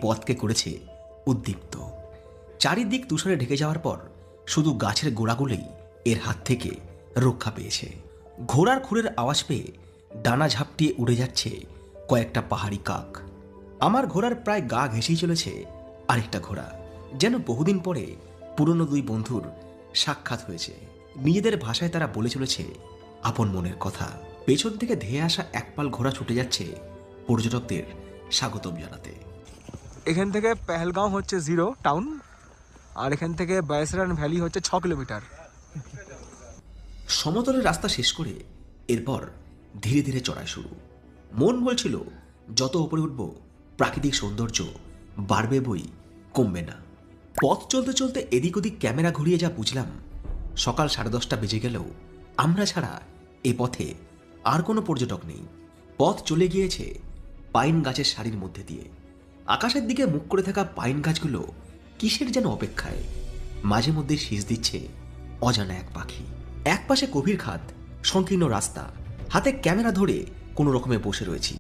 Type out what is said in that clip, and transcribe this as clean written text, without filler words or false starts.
পথকে করেছে উদ্দীপ্ত। চারিদিক তুষারে ঢেকে যাওয়ার পর শুধু গাছের গোড়াগুলোই এর হাত থেকে রক্ষা পেয়েছে। ঘোড়ার খুরের আওয়াজ পেয়ে ডানা ঝাপটিয়ে উড়ে যাচ্ছে কয়েকটা পাহাড়ি কাক। আমার ঘোড়ার প্রায় গা ঘেঁষেই চলেছে আরেকটা ঘোড়া। যেন বহুদিন পরে পুরনো দুই বন্ধুর সাক্ষাৎ হয়েছে। নিজেদের ভাষায় তারা বলে চলেছে আপন মনের কথা। পেছন থেকে ধেয়ে আসা একপাল ঘোড়া ছুটে যাচ্ছে পর্যটকদের স্বাগতম জানাতে। এখান থেকে পেহেলগাঁও হচ্ছে 0 টাউন, আর এখান থেকে বায়সরান ভ্যালি হচ্ছে 6 কিলোমিটার। সমতলের রাস্তা শেষ করে এরপর ধীরে ধীরে চড়াই শুরু। মন বলছিল যত উপরে উঠব প্রাকৃতিক সৌন্দর্য বাড়বে বই, কমবে না। পথ চলতে চলতে এদিক ওদিক ক্যামেরা ঘুরিয়ে যা বুঝলাম, সকাল 10:30 বেজে গেলেও আমরা ছাড়া এ পথে আর কোনো পর্যটক নেই। পথ চলে গিয়েছে পাইন গাছের সারির মধ্যে দিয়ে। আকাশের দিকে মুখ করে থাকা পাইন গাছগুলো কিসের যেন অপেক্ষায়। মাঝে মধ্যে শীষ দিচ্ছে অজানা এক পাখি। একপাশে গভীর খাদ, সংকীর্ণ রাস্তা, হাতে ক্যামেরা ধরে কোনো রকমে বসে রয়েছি।